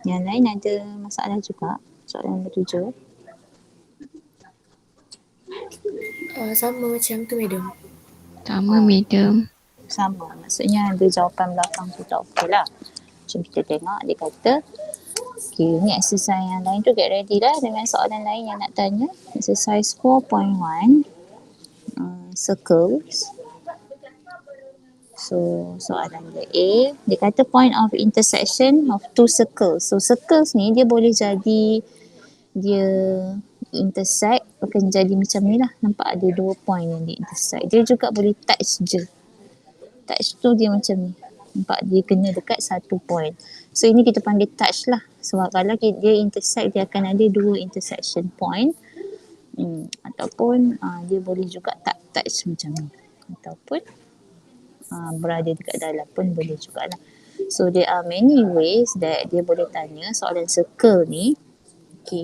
Yang lain ada masalah juga? Soalan nombor 7. Sama macam tu, madam. Sama, madam. Sama, maksudnya ada jawapan belakang tu tak okey lah. Macam kita tengok dia kata, okay, ni exercise yang lain tu get ready lah dengan soalan lain yang nak tanya. Exercise 4.1, circles. So soalan dia A, dia kata point of intersection of two circles. So circles ni dia boleh jadi dia intersect akan jadi macam ni lah. Nampak ada 2 point yang dia intersect. Dia juga boleh touch je. Touch tu dia macam ni. Nampak dia kena dekat 1 point. So ini kita panggil touch lah. Sebab kalau dia intersect dia akan ada 2 intersection point. Ataupun dia boleh juga tak touch macam ni. Ataupun berada dekat dalam pun boleh jugalah. So there are many ways that dia boleh tanya soalan circle ni. Okay.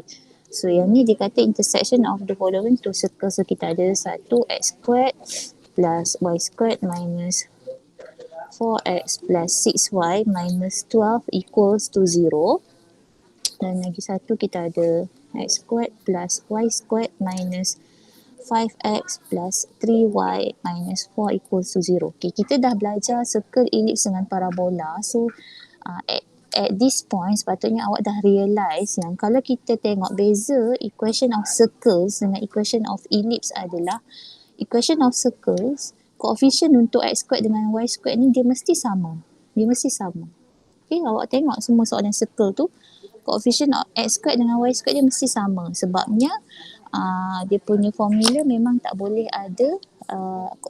So yang ni dia kata intersection of the following two circles. So kita ada 1 x squared plus y squared minus 4x plus 6y minus 12 equals to 0. Dan lagi satu kita ada x squared plus y squared minus 5x plus 3y minus 4 equals to 0. Okay, kita dah belajar circle, ellipse dengan parabola. So at this point sepatutnya awak dah realise yang kalau kita tengok beza equation of circles dengan equation of ellipse adalah equation of circles, coefficient untuk x squared dengan y squared ni dia mesti sama. Dia mesti sama. Okay, awak tengok semua soalan circle tu, coefficient of x squared dengan y squared dia mesti sama. Sebabnya dia punya formula memang tak boleh ada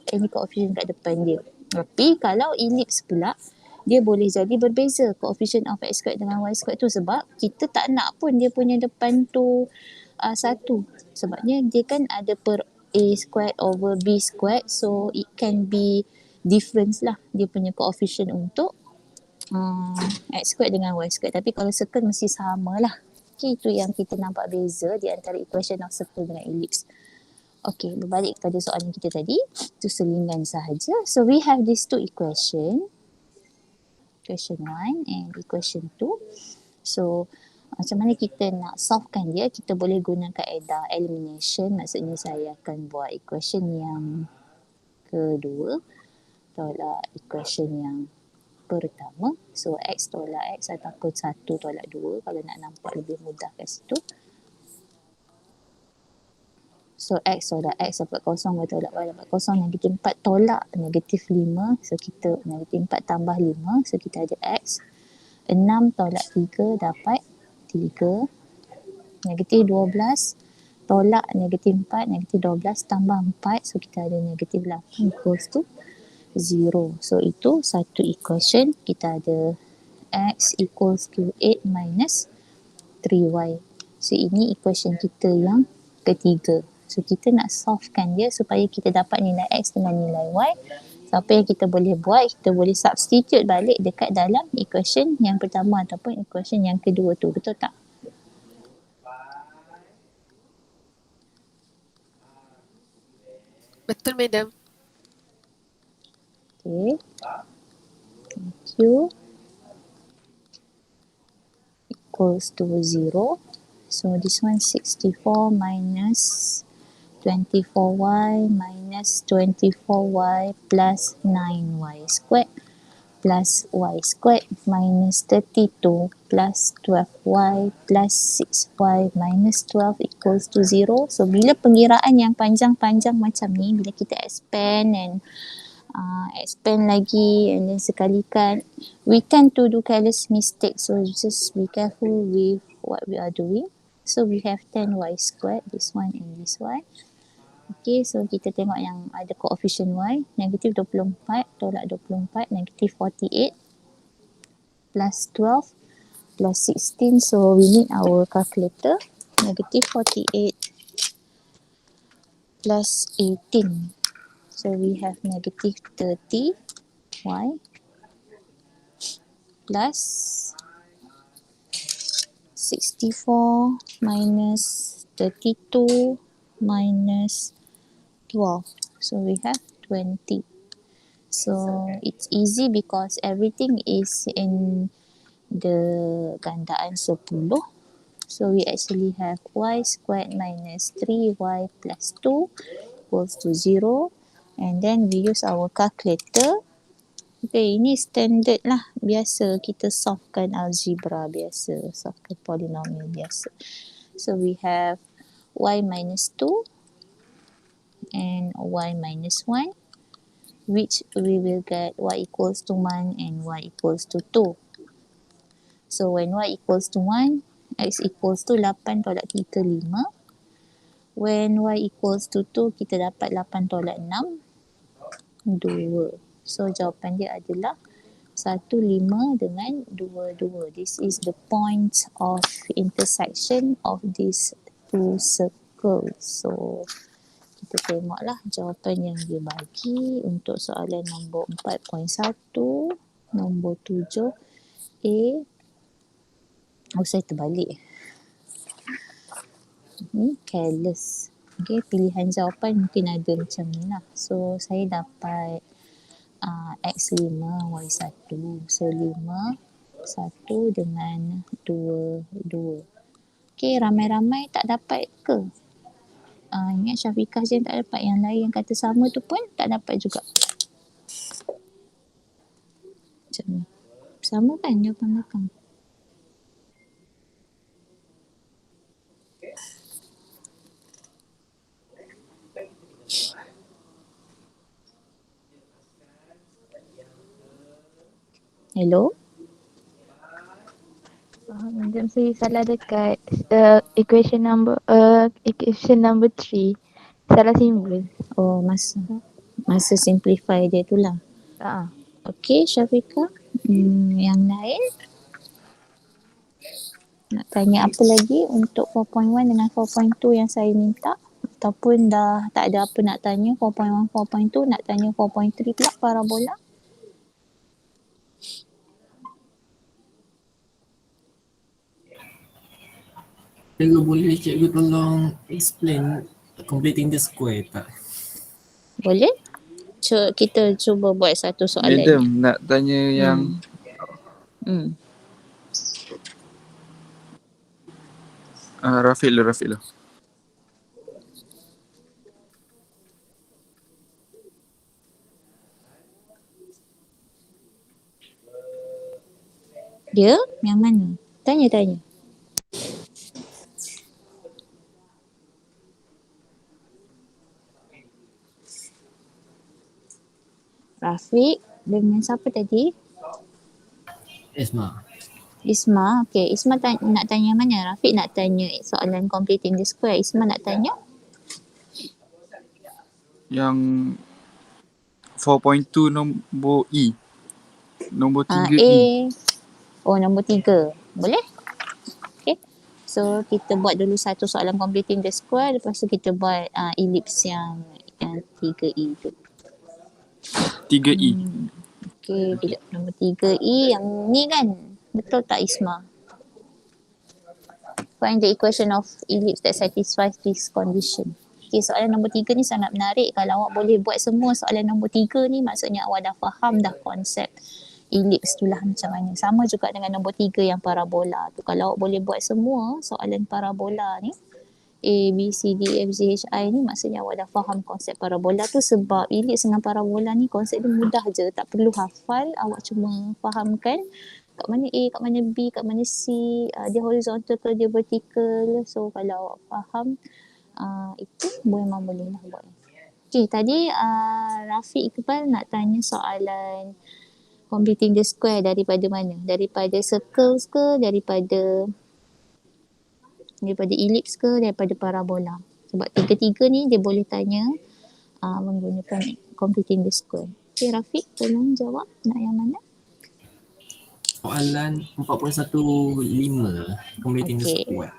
any coefficient kat depan dia. Tapi kalau ellipse pula, dia boleh jadi berbeza coefficient of x squared dengan y squared tu sebab kita tak nak pun dia punya depan tu satu. Sebabnya dia kan ada per a squared over b squared, so it can be difference lah dia punya coefficient untuk x squared dengan y squared. Tapi kalau circle mesti sama lah. Okay, itu yang kita nampak beza di antara equation of circle dengan ellipse. Okay, berbalik kepada soalan kita tadi. Itu selingan sahaja. So we have these two equation. Equation 1 and equation 2. So macam mana kita nak solvekan dia? Kita boleh guna kaedah elimination. Maksudnya saya akan buat equation yang kedua tolak equation yang pertama. So x tolak x ataupun 1 tolak 2 kalau nak nampak lebih mudah kat situ. So x tolak x dapat kosong, y tolak y dapat kosong, negatif 4 tolak negatif 5. So kita negatif 4 tambah 5. So kita ada x. 6 tolak 3 dapat 3. Negatif 12 tolak negatif 4, negatif 12 tambah 4. So kita ada negatif 8 equals to 0. So itu satu equation. Kita ada x equals to 8 minus 3y. So ini equation kita yang ketiga. So kita nak solvekan dia supaya kita dapat nilai x dengan nilai y. So apa yang kita boleh buat, kita boleh substitute balik dekat dalam equation yang pertama ataupun equation yang kedua tu. Betul tak? Betul, madam. Okay. Thank you. Equals to 0. So this one 64 minus 24y minus 24y plus 9y squared plus y squared minus 32 plus 12y plus 6y minus 12 equals to 0. So bila pengiraan yang panjang-panjang macam ni, bila kita expand and expand lagi and then sekalikan, we tend to do careless mistake. So just be careful with what we are doing. So we have 10y squared, this one and this y. Okay, so kita tengok yang ada coefficient y, negatif 24 tolak 24, negatif 48 plus 12 plus 16. So we need our calculator. Negatif 48 plus 18. So we have negative 30 y plus 64 minus 32 minus 12. So we have 20. So it's easy because everything is in the gandaan 10. So we actually have y squared minus 3y plus 2 equals to 0. And then we use our calculator. Okay, ini standard lah. Biasa kita solvekan algebra biasa. Solvekan polynomial biasa. So we have y minus 2 and y minus 1, which we will get y equals to 1 and y equals to 2. So when y equals to 1, x equals to 8.35. When y equals to 2, kita dapat 8.6, 2. So jawapan dia adalah 1, 5 dengan 2, 2. This is the point of intersection of these two circles. So kita tengoklah jawapan yang dia bagi untuk soalan nombor 4.1, nombor 7A. Saya terbalik. Careless. Okay, pilihan jawapan mungkin ada macam ni lah. So saya dapat X5, Y1. So 5, 1 dengan 2, 2. Okay, ramai-ramai tak dapat ke? Ingat Syafiqah je yang tak dapat. Yang lain yang kata sama tu pun tak dapat juga. Macam ni. Sama kan jawapan belakang? Hello? Macam saya salah dekat equation number 3. Salah simbol. Oh, masa simplify dia tu lah. Okay, Syafiqah. Yang lain? Nak tanya apa lagi untuk 4.1 dengan 4.2 yang saya minta? Ataupun dah tak ada apa nak tanya 4.1, 4.2, nak tanya 4.3 pula parabola? Cikgu boleh cikgu tolong explain completing the square tak? Boleh? Kita cuba buat satu soalan. Madam, nak tanya yang Rafiq lah. Dia yang mana? Tanya. Rafiq dengan siapa tadi? Isma. Okay, Isma nak tanya mana? Rafiq nak tanya soalan completing the square. Isma nak tanya? Yang 4.2 nombor E. Nombor 3E. Oh, nombor 3. Boleh? Okay. So, kita buat dulu satu soalan completing the square. Lepas tu kita buat ellipse yang 3E tu. 3E. Okay, bila nombor 3E yang ni kan? Betul tak Isma? Find the equation of ellipse that satisfies this condition. Okay, soalan nombor 3 ni sangat menarik. Kalau awak boleh buat semua soalan nombor 3 ni, maksudnya awak dah faham dah konsep ellipse tu lah macam mana. Sama juga dengan nombor 3 yang parabola tu. Kalau awak boleh buat semua soalan parabola ni, A, B, C, D, F, G, H, I ni, maksudnya awak dah faham konsep parabola tu. Sebab ellipse dengan parabola ni konsep dia mudah je. Tak perlu hafal, awak cuma fahamkan kat mana A, kat mana B, kat mana C, dia horizontal ke dia vertical. So kalau awak faham itu memang boleh lah buat. Okay, tadi Rafiq Iqbal nak tanya soalan completing the square daripada mana? Daripada circles ke, daripada ellipse ke, daripada parabola? Sebab tiga-tiga ni dia boleh tanya menggunakan completing the square. Okay, Rafiq tolong jawab nak yang mana? Soalan 4.15 completing the square.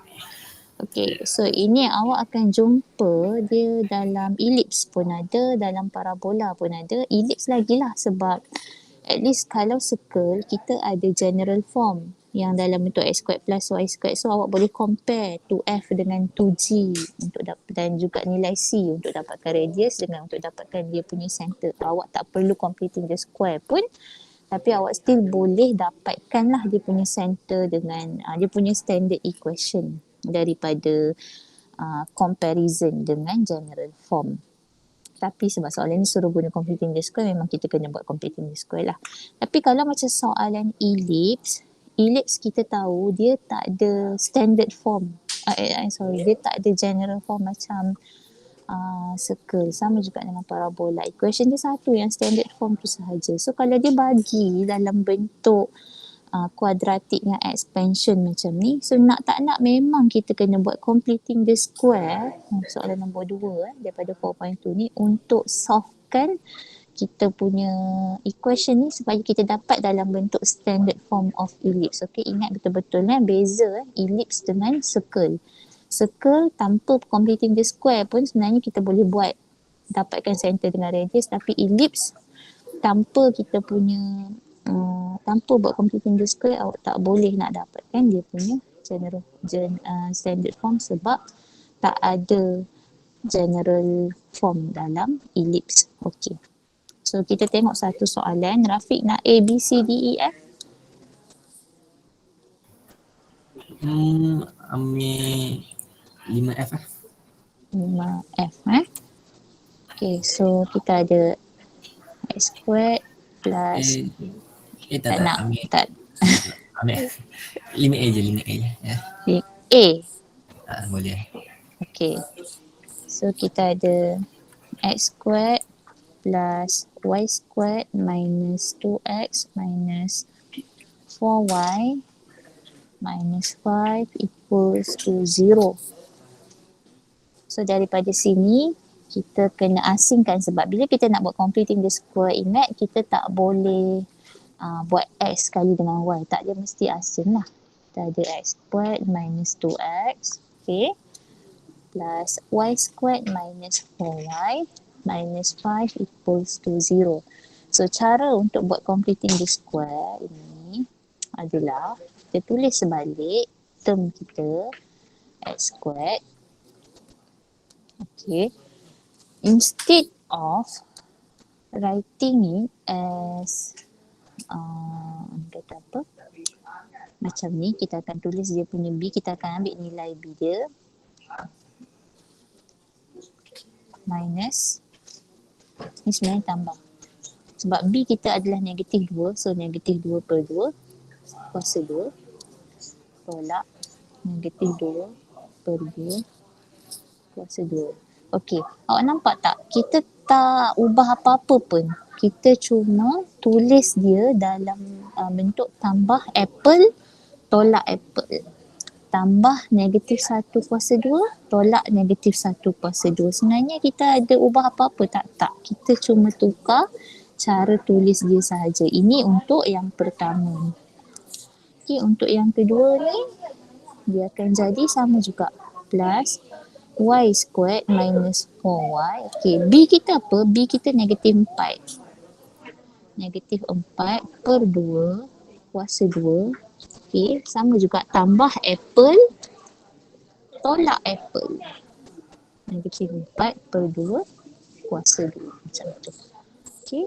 Okay, so ini awak akan jumpa dia dalam ellipse pun ada, dalam parabola pun ada. Ellipse lagi lah sebab at least kalau circle kita ada general form yang dalam bentuk x squared plus y squared. So awak boleh compare 2f dengan 2g untuk dapat, dan juga nilai c untuk dapatkan radius dengan untuk dapatkan dia punya center. Awak tak perlu completing the square pun, Tapi awak still boleh dapatkan lah dia punya center dengan dia punya standard equation daripada comparison dengan general form. Tapi sebab soalan ni suruh guna computing the square, memang kita kena buat computing the square lah. Tapi kalau macam soalan ellipse kita tahu dia tak ada standard form. Dia tak ada general form macam circle. Sama juga dengan parabola. Equation dia satu, yang standard form tu sahaja. So kalau dia bagi dalam bentuk kuadratik yang expansion macam ni, so nak tak nak memang kita kena buat completing the square, soalan nombor 2 daripada 4.2 ni, untuk solvekan kita punya equation ni supaya kita dapat dalam bentuk standard form of ellipse. Okay, ingat betul-betul beza ellipse dengan circle. Circle tanpa completing the square pun sebenarnya kita boleh buat, dapatkan center dengan radius, tapi ellipse tanpa kita punya tanpa buat completing the square, awak tak boleh nak dapatkan dia punya standard form sebab tak ada general form dalam ellipse. Okey. So kita tengok satu soalan. Rafiq nak A, B, C, D, E, F? Ambil 5F lah. 5F Okay, so kita ada x squared plus Tak nak ambil. tak Ambil 5A je, 5A je. Ya. A. Boleh. Okay. So kita ada x squared plus y squared minus 2x minus 4y minus 5 equals to 0. So daripada sini kita kena asingkan, sebab bila kita nak buat completing the square, ingat kita tak boleh buat x kali dengan y. Tak, dia mesti asing lah. Kita ada x squared minus 2x, okay, plus y squared minus 4y minus 5 equals to 0. So cara untuk buat completing the square ini adalah kita tulis sebalik term kita x squared. Okay, instead of writing it as kata apa, macam ni, kita akan tulis dia punya b, kita akan ambil nilai b dia minus ni, sebenarnya tambah sebab b kita adalah negatif 2, so negatif 2 per 2 kuasa 2 tolak negatif 2 per 2 kuasa 2. Okey, awak nampak tak? Kita tak ubah apa-apa pun. Kita cuma tulis dia dalam bentuk tambah apple tolak apple. Tambah negatif 1 kuasa 2 tolak negatif 1 kuasa 2. Sebenarnya kita ada ubah apa-apa? Tak. Kita cuma tukar cara tulis dia sahaja. Ini untuk yang pertama. Okey, untuk yang kedua ni, dia akan jadi sama juga. Plus y squared minus 4y. Okay, b kita apa? B kita negatif 4. Negatif 4 per 2 kuasa 2. Okay, sama juga tambah apple tolak apple. Negatif 4 per 2 kuasa 2. Macam tu. Okay.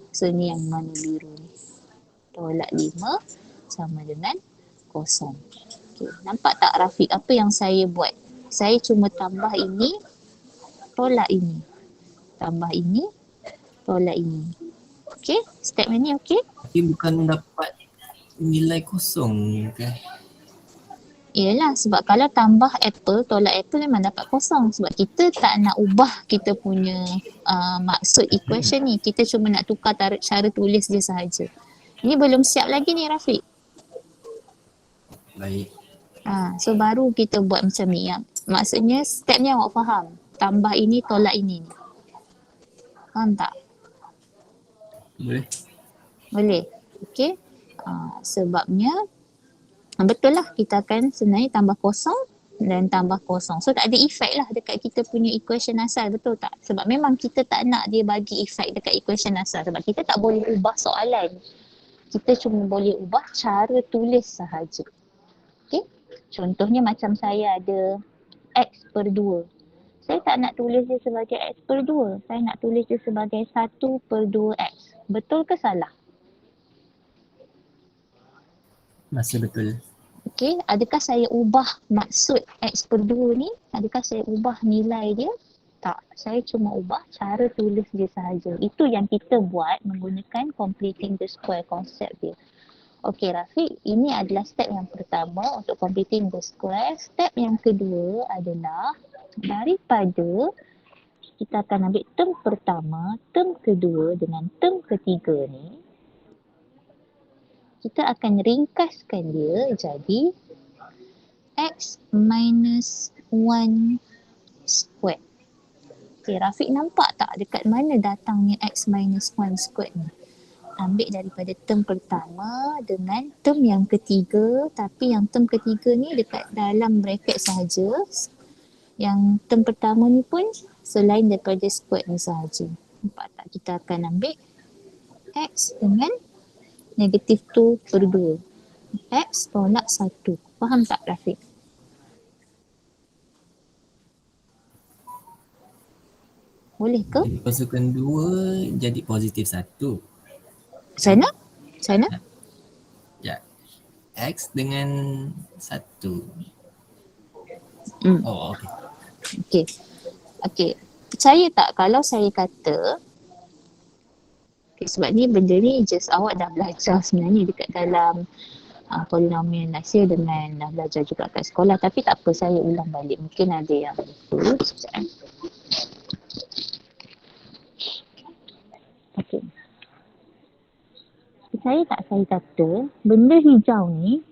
So ni yang mana biru ni. Tolak 5 sama dengan kosong. Okay. Nampak tak Rafiq apa yang saya buat? Saya cuma tambah ini, tolak ini. Tambah ini, tolak ini. Okey? Statement ni okey? Tapi bukan dapat nilai kosong ke? Yalah, sebab kalau tambah apple, tolak apple memang dapat kosong. Sebab kita tak nak ubah kita punya maksud equation ni. Kita cuma nak tukar cara tulis dia sahaja. Ini belum siap lagi ni Rafiq. Baik. So baru kita buat macam ni. Maksudnya step ni awak faham. Tambah ini, tolak ini. Faham tak? Boleh. Boleh. Okey. Sebabnya betul lah, kita akan sebenarnya tambah kosong dan tambah kosong. So tak ada efek lah dekat kita punya equation asal, betul tak? Sebab memang kita tak nak dia bagi efek dekat equation asal. Sebab kita tak boleh ubah soalan. Kita cuma boleh ubah cara tulis sahaja. Okay? Contohnya macam saya ada x per 2. Saya tak nak tulis dia sebagai x per 2. Saya nak tulis dia sebagai 1 per 2x. Betul ke salah? Masa betul. Okey, adakah saya ubah maksud X per 2 ni? Adakah saya ubah nilai dia? Tak, saya cuma ubah cara tulis dia sahaja. Itu yang kita buat menggunakan completing the square konsep dia. Okey Rafiq, ini adalah step yang pertama untuk completing the square. Step yang kedua adalah daripada kita akan ambil term pertama, term kedua dengan term ketiga ni, kita akan ringkaskan dia jadi X minus 1 squared. Okay, Rafiq nampak tak dekat mana datangnya X minus 1 squared ni? Ambil daripada term pertama dengan term yang ketiga, tapi yang term ketiga ni dekat dalam bracket sahaja. Yang term pertama ni pun selain daripada squared ni sahaja. Nampak tak? Kita akan ambil X dengan negatif 2 per 2. X tolak 1. Faham tak Rafiq? Boleh ke? Jadi pasukan 2 jadi positif 1. Sana? Sana? Ya. X dengan 1. Oh, okey. Okey. Okey. Percaya tak kalau saya kata, okay, sebab ni benda ni just awak dah belajar sebenarnya dekat dalam polinomial Nasir dengan dah belajar juga kat sekolah, tapi tak apa, saya ulang balik. Mungkin ada yang lupa. Sekejap. Okey. Percaya tak saya kata benda hijau ni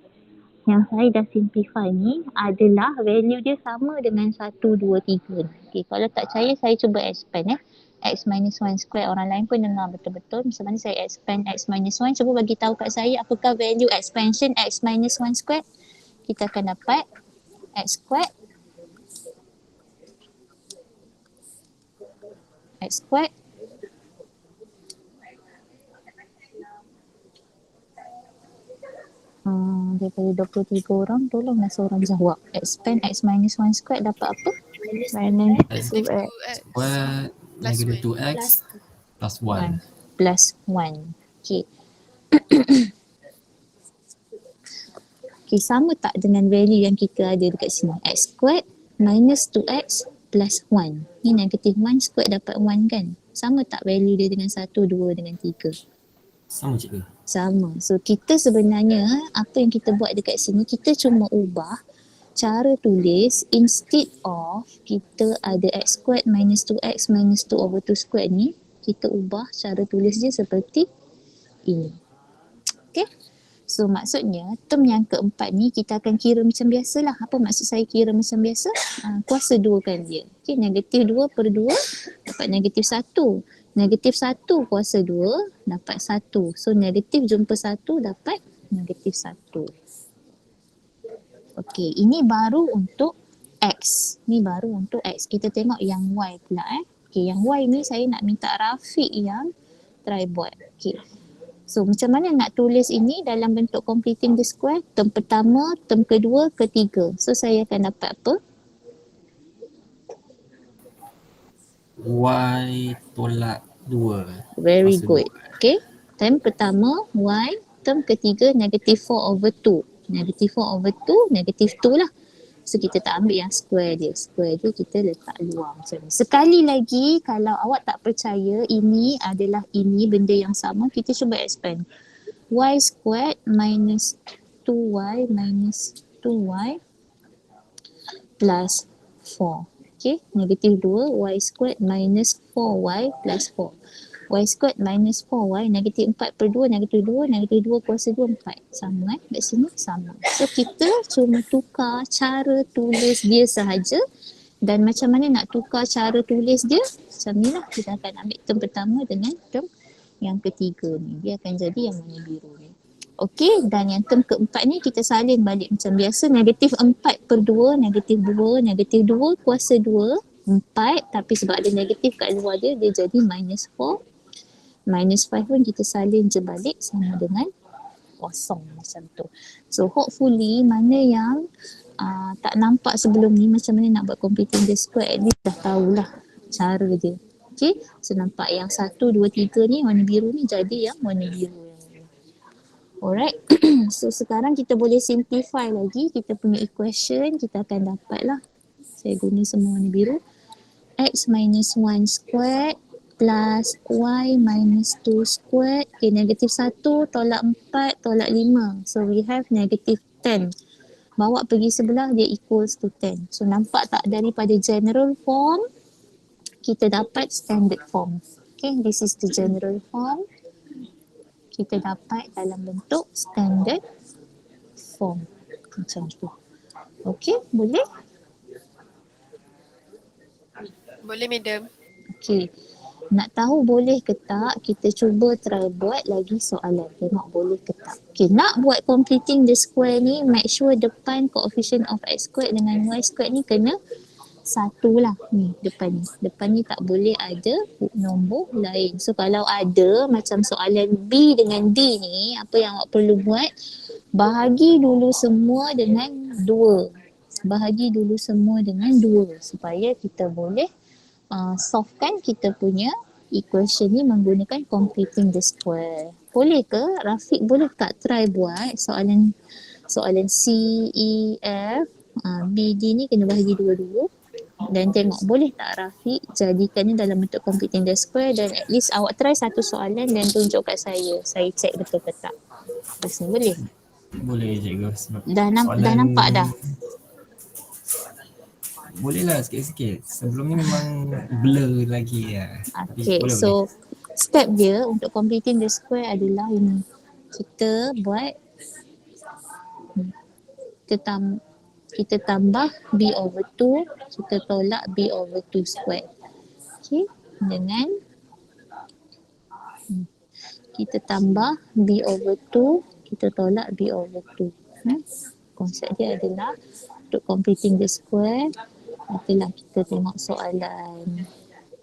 yang saya dah simplify ni adalah value dia sama dengan 1, 2, 3 ni. Okay, kalau tak percaya saya cuba expand X minus 1 square, orang lain pun dengar betul-betul. Macam mana saya expand X minus 1, cuba bagi tahu kat saya apakah value expansion X minus 1 square. Kita akan dapat X squared daripada 23 orang, tolonglah seorang jawab. Expand X minus 1 squared dapat apa? Minus 2x. Square negative 2x plus 1. Plus 1. Okay. Okay, sama tak dengan value yang kita ada dekat sini? X squared minus 2x plus 1. Ni negative 1 squared dapat 1 kan? Sama tak value dia dengan 1, 2 dengan 3? Sama cikgu. Sama. So kita sebenarnya apa yang kita buat dekat sini, kita cuma ubah cara tulis. Instead of kita ada x squared minus 2x minus 2 over 2 squared ni, kita ubah cara tulis dia seperti ini. Okay. So maksudnya term yang keempat ni kita akan kira macam biasalah. Apa maksud saya kira macam biasa? Kuasa 2 kan dia. Okay, negatif 2 per 2 dapat negatif 1. Negatif 1 kuasa 2 dapat 1. So negatif jumpa 1 dapat negatif 1. Okey, ini baru untuk X. Ni baru untuk X. Kita tengok yang Y pula Okey, yang Y ni saya nak minta Rafiq yang try buat. Okey. So macam mana nak tulis ini dalam bentuk completing the square? Term pertama, term kedua, ketiga. So saya akan dapat apa? Y tolak 2. Very Kuasa good. 2. Okay. Term pertama Y, term ketiga negative 4 over 2. Negative 4 over 2, negative 2 lah. So kita tak ambil yang square dia. Square dia kita letak luar macam ni. Sekali lagi kalau awak tak percaya ini adalah ini benda yang sama, kita cuba expand. Y squared minus 2y minus 2y plus 4. Okay, negative 2 y squared minus 4y plus 4. Y squared minus 4y, negatif 4 per 2, negatif 2, negatif 2 kuasa 2, 4. Sama kat sini sama. So kita cuma tukar cara tulis dia sahaja. Dan macam mana nak tukar cara tulis dia? Macam ni lah, kita akan ambil term pertama dengan term yang ketiga ni. Dia akan jadi yang warna biru ni. Okey, dan yang term keempat ni kita salin balik macam biasa. Negatif 4 per 2, negatif 2, negatif 2 kuasa 2, 4. Tapi sebab ada negatif kat luar dia, dia jadi minus 4. Minus 5 pun kita salin je balik sama dengan kosong macam tu. So hopefully mana yang tak nampak sebelum ni macam mana nak buat completing the square, at least dah tahulah cara dia. Okay, so nampak yang 1, 2, 3 ni warna biru ni jadi yang warna biru yang ni. Alright. So sekarang kita boleh simplify lagi kita punya equation. Kita akan dapat lah. Saya guna semua warna biru. X minus 1 squared plus Y minus 2 squared. Okay, negatif 1 tolak 4 tolak 5. So we have negative 10. Bawa pergi sebelah dia equals to 10. So nampak tak daripada general form kita dapat standard form. Okay, this is the general form. Kita dapat dalam bentuk standard form. Macam tu. Okay, boleh? Boleh, madam. Okay. Nak tahu boleh ke tak, kita cuba try buat lagi soalan. Tengok boleh ke tak. Okay, nak buat completing the square ni, make sure depan coefficient of x squared dengan y squared ni kena satu lah ni depan ni. Depan ni tak boleh ada nombor lain. So kalau ada macam soalan B dengan D ni, apa yang awak perlu buat? Bahagi dulu semua dengan 2. Bahagi dulu semua dengan 2 supaya kita boleh solvekan kita punya equation ni menggunakan completing the square. Boleh ke? Rafiq boleh tak try buat soalan C, E, F, B, D ni kena bahagi dua-dua. Dan tengok boleh tak Rafiq jadikannya dalam bentuk completing the square dan at least awak try satu soalan dan tunjuk kat saya. Saya check betul ke tak. Rasanya boleh. Boleh cikgu sebab Dah nampak dah. Boleh lah sikit-sikit. Sebelum ni memang blur lagi lah. Tapi Okay, boleh, so step dia untuk completing the square adalah ini. Kita buat kita tambah b over 2, kita tolak b over 2 square. Okay, dengan kita tambah b over 2, kita tolak b over 2. Konsep dia adalah untuk completing the square. Itulah kita tengok soalan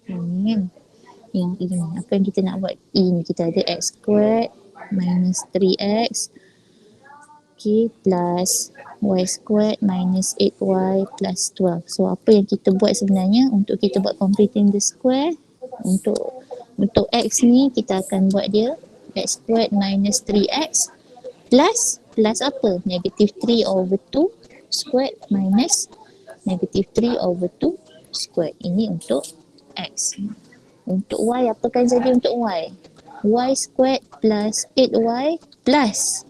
ini. Yang ini, apa yang kita nak buat ini, kita ada x squared minus 3x plus y squared minus 8y plus 12. So apa yang kita buat sebenarnya untuk kita buat completing the square, untuk x ni kita akan buat dia x squared minus 3x plus apa? Negative 3 over 2 squared minus negative 3 over 2 squared. Ini untuk x. Untuk y, apa kan jadi untuk y? Y squared plus 8y plus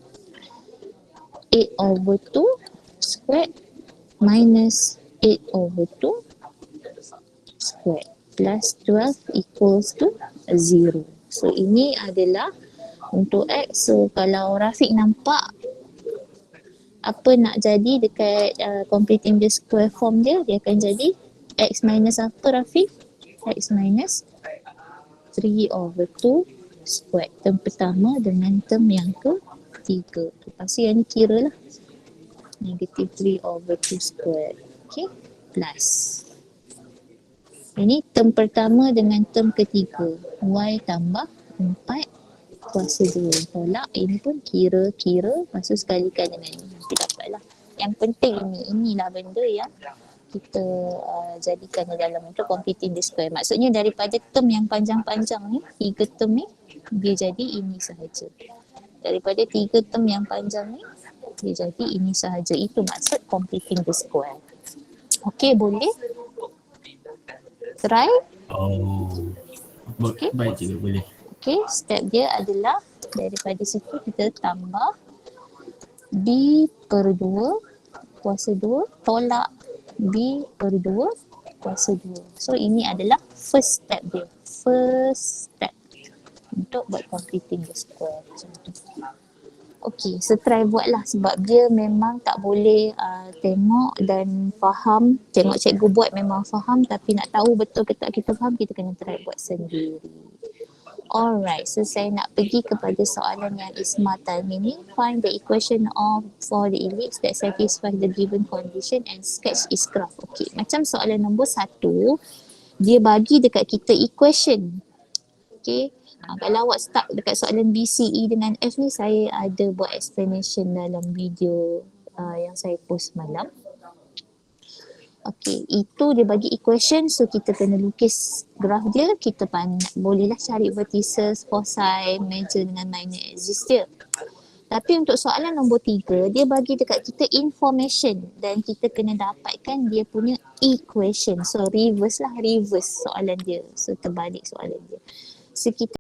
8 over 2 squared minus 8 over 2 squared plus 12 equals to 0. So ini adalah untuk x. So kalau Rafiq nampak apa nak jadi dekat completing the square form dia akan jadi x minus apa Rafiq? X minus 3 over 2 squared. Term pertama dengan term yang ketiga. Lepas tu yang ni kira lah. Negative 3 over 2 squared. Okay. Plus. Ini term pertama dengan term ketiga. Y tambah 4 kuasa 2. Tolak. Ini pun kira-kira. Lepas tu sekalikan dengan ini. Nanti dapat lah. Yang penting inilah benda yang kita jadikan dalam bentuk completing the square. Maksudnya daripada term yang panjang-panjang ni, 3 term ni, dia jadi ini sahaja. Daripada 3 term yang panjang ni, dia jadi ini sahaja. Itu maksud completing the square. Okay, boleh? Try? Okay. Baik cikgu, boleh. Okay, step dia adalah daripada situ kita tambah b per 2 kuasa 2 tolak b per 2 kuasa 2. So ini adalah first step dia. First step untuk buat completing the square. Macam tu. Okay, so try buat lah sebab dia memang tak boleh tengok dan faham. Tengok cikgu buat memang faham tapi nak tahu betul ke tak kita faham, kita kena try buat sendiri. Alright, so saya nak pergi kepada soalan yang Isma time ini. Find the equation for the ellipse that satisfies the given condition and sketch its graph. Okay, macam soalan nombor 1, dia bagi dekat kita equation. Okay, kalau awak stuck dekat soalan B, C, E dengan F ni, saya ada buat explanation dalam video yang saya post malam. Okay, itu dia bagi equation, so kita kena lukis graf dia, kita bolehlah cari vertices, foci, major dengan minor axis dia. Tapi untuk soalan nombor 3, dia bagi dekat kita information dan kita kena dapatkan dia punya equation. So reverse soalan dia. So terbalik soalan dia. So kita